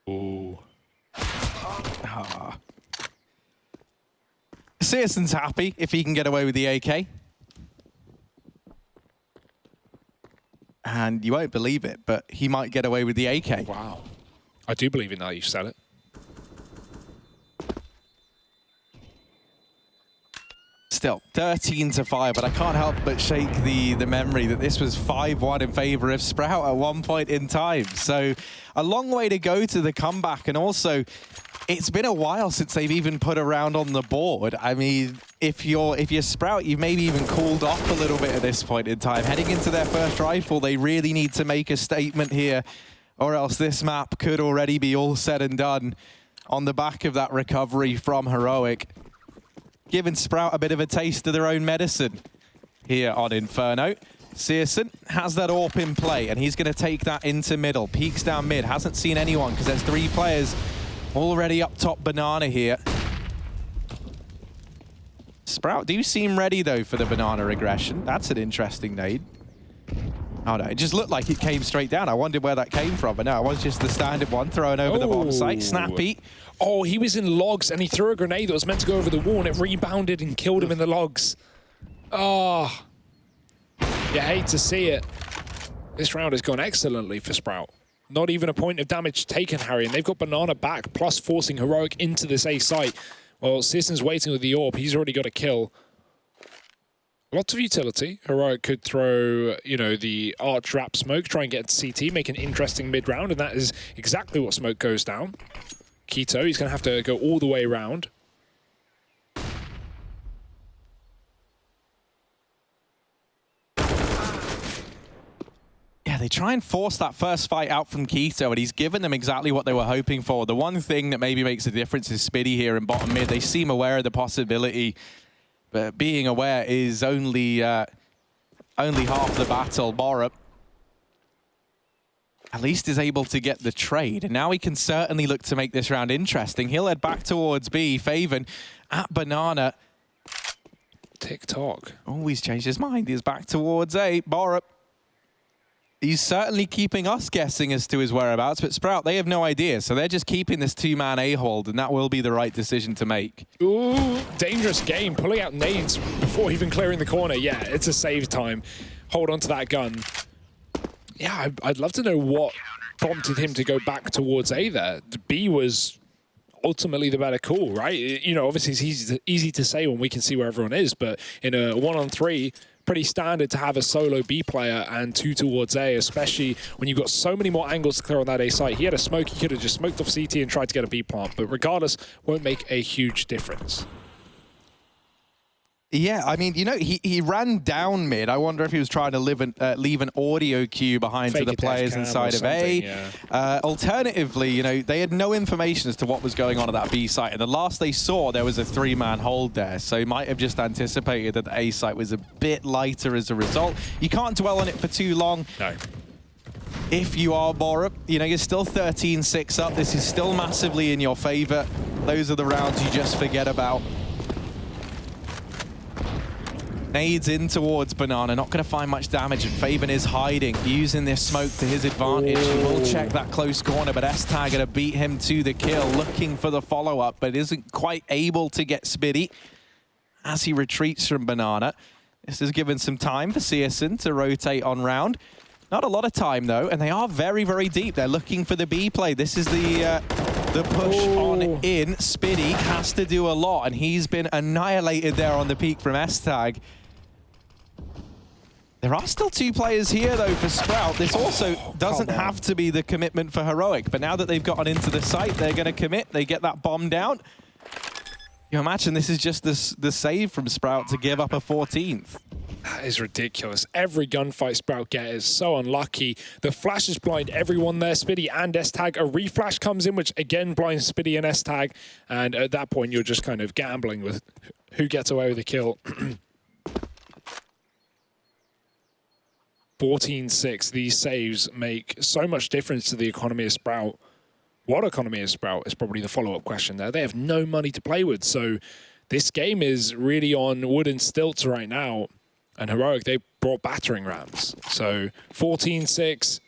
Speaker 2: Ooh.
Speaker 1: Searson's happy if he can get away with the AK. And you won't believe it, but he might get away with the AK.
Speaker 2: Wow. I do believe it now you've said it.
Speaker 1: Still, 13-5, but I can't help but shake the memory that this was 5-1 in favor of Sprout at one point in time. So a long way to go to the comeback, and also it's been a while since they've even put a round on the board. I mean, if you're Sprout, you've maybe even cooled off a little bit at this point in time. Heading into their first rifle, they really need to make a statement here, or else this map could already be all said and done on the back of that recovery from Heroic. Giving Sprout a bit of a taste of their own medicine here on Inferno. Searson has that AWP in play, and he's going to take that into middle. Peeks down mid, hasn't seen anyone because there's 3 players already up top banana here. Sprout do seem ready, though, for the banana regression. That's an interesting nade. Oh, no, it just looked like it came straight down. I wondered where that came from, but no, it was just the standard one thrown over the bomb site. Snappy.
Speaker 2: Oh, he was in logs, and he threw a grenade that was meant to go over the wall, and it rebounded and killed him in the logs. Oh, you hate to see it. This round has gone excellently for Sprout. Not even a point of damage taken, Harry, and they've got Banana back, plus forcing Heroic into this A site. Well, Searson's waiting with the AWP. He's already got a kill. Lots of utility. Heroic could throw, you know, the arch wrap smoke, try and get to CT, make an interesting mid-round, and that is exactly what smoke goes down. Keto, he's going to have to go all the way around.
Speaker 1: Yeah, they try and force that first fight out from Keto, and he's given them exactly what they were hoping for. The one thing that maybe makes a difference is Spiddy here in bottom mid. They seem aware of the possibility, but being aware is only half the battle. Borup at least is able to get the trade, and now he can certainly look to make this round interesting. He'll head back towards B. Faven at Banana.
Speaker 2: TikTok.
Speaker 1: Oh, he's changed his mind. He's back towards A. Borup. He's certainly keeping us guessing as to his whereabouts, but Sprout, they have no idea, so they're just keeping this 2-man A-hold, and that will be the right decision to make.
Speaker 2: Ooh, dangerous game. Pulling out nades before even clearing the corner. Yeah, it's a save time. Hold on to that gun. Yeah, I'd love to know what prompted him to go back towards A there. B was ultimately the better call, right? You know, obviously it's easy to say when we can see where everyone is, but in a 1-on-3, pretty standard to have a solo B player and 2 towards A, especially when you've got so many more angles to clear on that A site. He had a smoke, he could have just smoked off CT and tried to get a B plant, but regardless, won't make a huge difference.
Speaker 1: Yeah, I mean, you know, he ran down mid. I wonder if he was trying to leave an audio cue behind
Speaker 2: Fake
Speaker 1: to the players inside of A.
Speaker 2: Yeah.
Speaker 1: Alternatively, you know, they had no information as to what was going on at that B site. And the last they saw, there was a 3-man hold there. So he might have just anticipated that the A site was a bit lighter as a result. You can't dwell on it for too long.
Speaker 2: No.
Speaker 1: If you are Borup, you know, you're still 13-6 up. This is still massively in your favor. Those are the rounds you just forget about. Nades in towards Banana, not going to find much damage, and Faven is hiding, using this smoke to his advantage. He will check that close corner, but S-Tag going to beat him to the kill, looking for the follow-up, but isn't quite able to get Spiddy as he retreats from Banana. This has given some time for Searson to rotate on round. Not a lot of time, though, and they are very, very deep. They're looking for the B play. This is the the push on in. Spiddy has to do a lot, and he's been annihilated there on the peak from S-Tag. There are still 2 players here, though, for Sprout. This also doesn't have to be the commitment for Heroic, but now that they've gotten into the site, they're going to commit. They get that bomb down. You imagine this is just the save from Sprout to give up a 14th.
Speaker 2: That is ridiculous. Every gunfight Sprout gets is so unlucky. The flashes blind everyone there, Spiddy and S-Tag. A reflash comes in, which again blinds Spiddy and S-Tag. And at that point, you're just kind of gambling with who gets away with the kill. 14-6, these saves make so much difference to the economy of Sprout. What economy is Sprout is probably the follow-up question there. They have no money to play with, so this game is really on wooden stilts right now. And Heroic, they brought battering rams. So 14-6.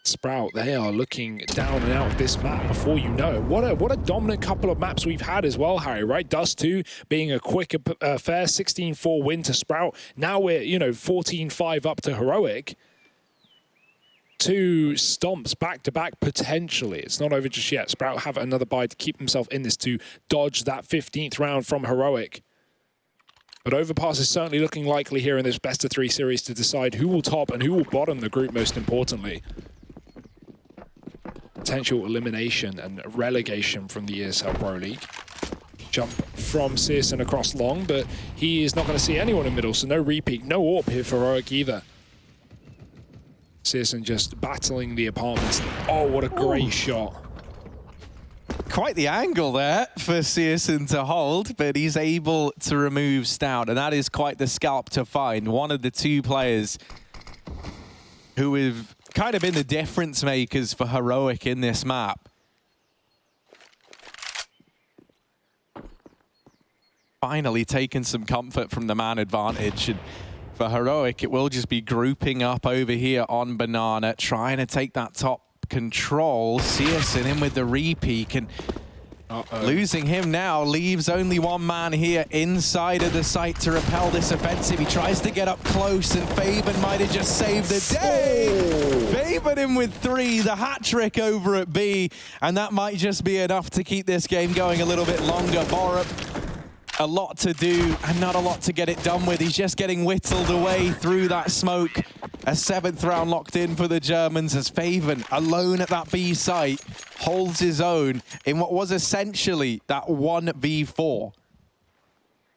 Speaker 2: Sprout, they are looking down and out of this map before you know it. What a dominant couple of maps we've had as well, Harry, right? Dust 2 being a quick, fair 16-4 win to Sprout. Now we're, 14-5 up to Heroic. 2 stomps back-to-back, potentially. It's not over just yet. Sprout have another buy to keep himself in this to dodge that 15th round from Heroic. But Overpass is certainly looking likely here in this best-of-3 series to decide who will top and who will bottom the group, most importantly. Potential elimination and relegation from the ESL Pro League. Jump from Searson across long, but he is not going to see anyone in middle, so no repeat, no AWP here for Heroic either. Searson just battling the apartments. Oh, what a great shot.
Speaker 1: Quite the angle there for Searson to hold, but he's able to remove Stout, and that is quite the scalp to find. One of the 2 players who have kind of been the difference makers for Heroic in this map. Finally taken some comfort from the man advantage. And for Heroic, it will just be grouping up over here on Banana, trying to take that top control. Searson in with the repeat, and losing him now leaves only 1 man here inside of the site to repel this offensive. He tries to get up close, and Faven might have just saved the day. Faven in with 3, the hat trick over at B, and that might just be enough to keep this game going a little bit longer. Borup, a lot to do and not a lot to get it done with. He's just getting whittled away through that smoke. A 7th round locked in for the Germans as Faven, alone at that B site, holds his own in what was essentially that 1v4.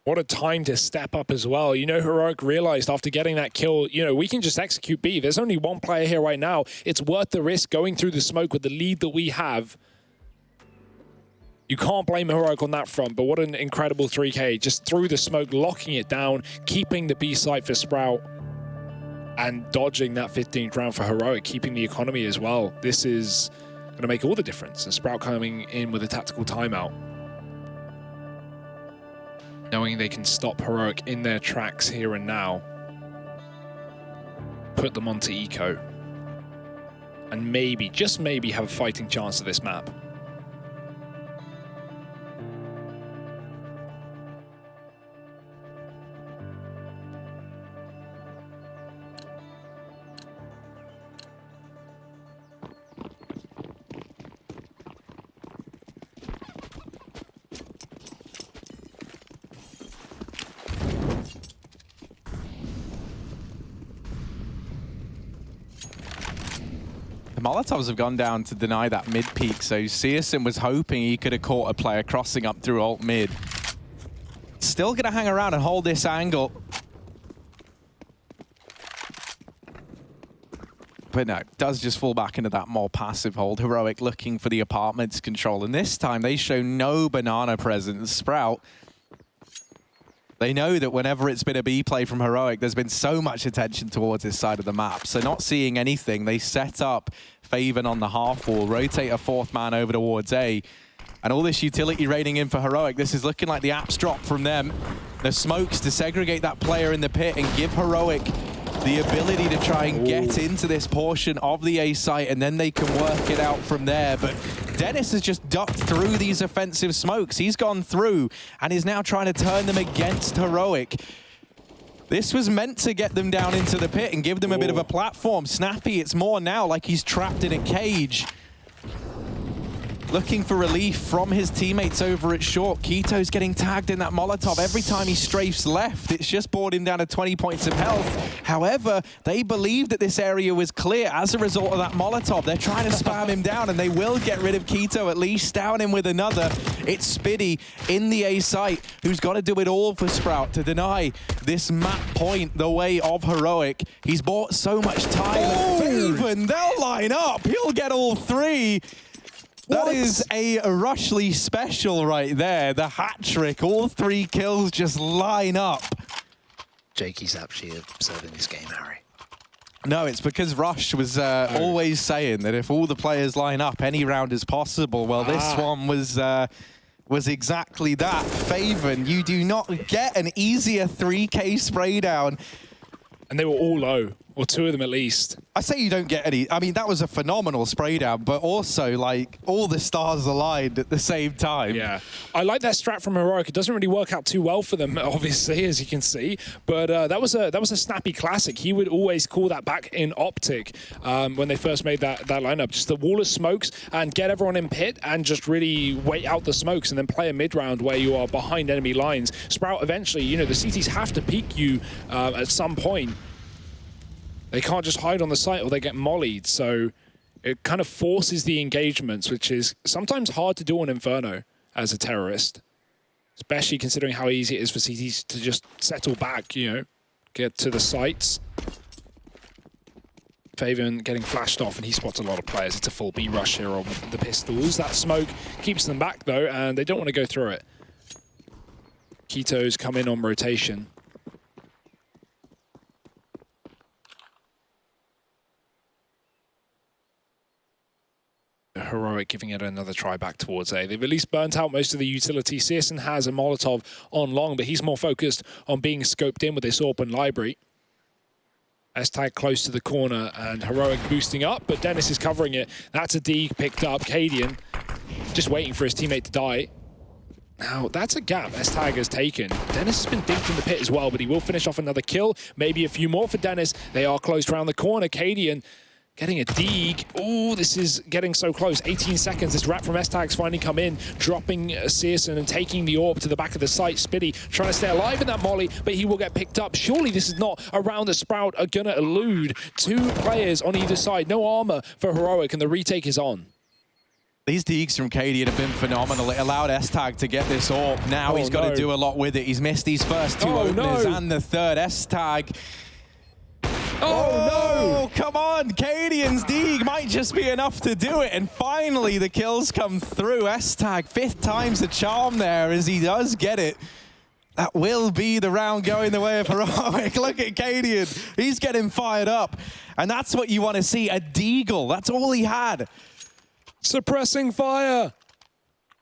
Speaker 2: What a time to step up as well. Heroic realized after getting that kill, we can just execute B. There's only 1 player here right now. It's worth the risk going through the smoke with the lead that we have. You can't blame Heroic on that front, but what an incredible 3K. Just through the smoke, locking it down, keeping the B site for Sprout, and dodging that 15th round for Heroic, keeping the economy as well. This is going to make all the difference. And Sprout coming in with a tactical timeout, knowing they can stop Heroic in their tracks here and now, put them onto eco, and maybe, just maybe, have a fighting chance of this map.
Speaker 1: The Molotovs have gone down to deny that mid peak, so Searson was hoping he could have caught a player crossing up through alt mid. Still going to hang around and hold this angle. But no, does just fall back into that more passive hold. Heroic looking for the apartments control, and this time they show no banana presence. Sprout, they know that whenever it's been a B play from Heroic, there's been so much attention towards this side of the map. So not seeing anything, they set up Faven on the half wall, rotate a 4th man over towards A, and all this utility raiding in for Heroic. This is looking like the apps drop from them. The smokes to segregate that player in the pit and give Heroic the ability to try and get into this portion of the A site, and then they can work it out from there. But Dennis has just ducked through these offensive smokes. He's gone through and is now trying to turn them against Heroic. This was meant to get them down into the pit and give them a bit of a platform. Snappy, it's more now like he's trapped in a cage. Looking for relief from his teammates over at short. Keto's getting tagged in that Molotov. Every time he strafes left, it's just brought him down to 20 points of health. However, they believe that this area was clear as a result of that Molotov. They're trying to spam him down, and they will get rid of Keto at least. Down him with another. It's Spiddy in the A site who's got to do it all for Sprout to deny this map point the way of Heroic. He's bought so much time. Faven, they'll line up. He'll get all three. That is a Rushley special right there. The hat trick. All 3 kills just line up.
Speaker 2: Jakey's actually observing this game, Harry.
Speaker 1: No, it's because Rush was always saying that if all the players line up, any round is possible. Well, this one was exactly that. Faven, you do not get an easier 3K spray down.
Speaker 2: And they were all low, or 2 of them at least.
Speaker 1: I say you don't get any. I mean, that was a phenomenal spray down, but also, like, all the stars aligned at the same time.
Speaker 2: Yeah. I like that strat from Heroic. It doesn't really work out too well for them, obviously, as you can see. But that was a snappy classic. He would always call that back in Optic when they first made that lineup. Just the wall of smokes and get everyone in pit and just really wait out the smokes and then play a mid-round where you are behind enemy lines. Sprout eventually, you know, the CTs have to peek you at some point. They can't just hide on the site or they get mollied, so it kind of forces the engagements, which is sometimes hard to do on Inferno as a terrorist, especially considering how easy it is for CTs to just settle back, you know, get to the sites. Faven getting flashed off, and he spots a lot of players. It's a full B rush here on the pistols. That smoke keeps them back, though, and they don't want to go through it. Keto's come in on rotation. Heroic giving it another try back towards A. They've at least burnt out most of the utility. Searson has a Molotov on long, but he's more focused on being scoped in with this open library. S-Tag close to the corner, and Heroic boosting up, but Dennis is covering it. That's a D picked up. Cadian just waiting for his teammate to die. Now, that's a gap S-Tag has taken. Dennis has been dinked in the pit as well, but he will finish off another kill. Maybe a few more for Dennis. They are closed around the corner. Cadian getting a dig. Oh, this is getting so close. 18 seconds. This wrap from S-Tag's finally come in, dropping Searson and taking the orb to the back of the site. Spiddy trying to stay alive in that molly, but he will get picked up. Surely this is not a round that Sprout are going to elude. 2 players on either side. No armor for Heroic, and the retake is on.
Speaker 1: These digs from Cadian have been phenomenal. It allowed S-Tag to get this orb. Now he's got to do a lot with it. He's missed these first 2 openers and the third. S-Tag. Oh, no! Come on! Cadian's dig might just be enough to do it. And finally, the kills come through. S-Tag, 5th time's the charm there as he does get it. That will be the round going the way of Heroic. Look at Cadian. He's getting fired up. And that's what you want to see, a deagle. That's all he had.
Speaker 2: Suppressing fire.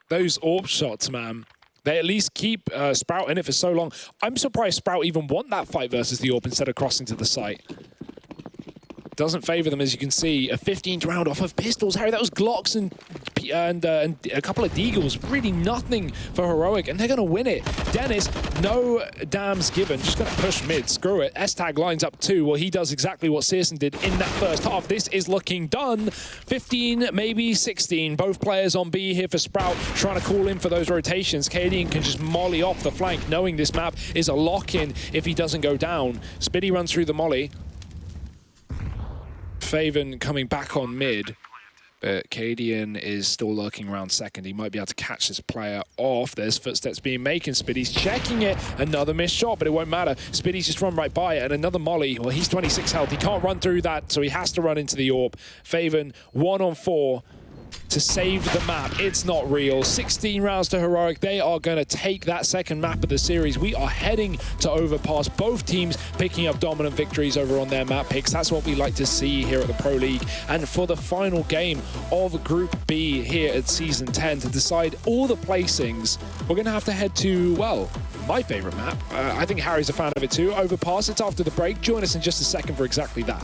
Speaker 2: Those orb shots, man. They at least keep Sprout in it for so long. I'm surprised Sprout even want that fight versus the orb instead of crossing to the site. Doesn't favor them, as you can see. A 15th round off of pistols. Harry, that was Glocks and a couple of Deagles. Really nothing for Heroic, and they're going to win it. Dennis, no dams given. Just going to push mid. Screw it. S-Tag lines up 2. Well, he does exactly what Searson did in that first half. This is looking done. 15, maybe 16. Both players on B here for Sprout, trying to call in for those rotations. Cadian can just molly off the flank, knowing this map is a lock-in if he doesn't go down. Spiddy runs through the molly. Faven coming back on mid, but Cadian is still lurking around second. He might be able to catch this player off. There's footsteps being made, and Spiddy's checking it. Another missed shot, but it won't matter. Spiddy's just run right by it, and another molly. Well, he's 26 health. He can't run through that, so he has to run into the orb. Faven, 1 on 4. To save the map. It's not real. 16 rounds to Heroic. They are going to take that second map of the series. We are heading to Overpass. Both teams picking up dominant victories over on their map picks. That's what we like to see here at the Pro League. And for the final game of Group B here at Season 10, to decide all the placings, we're going to have to head to, well, my favorite map. I think Harry's a fan of it too. Overpass. It's after the break. Join us in just a second for exactly that.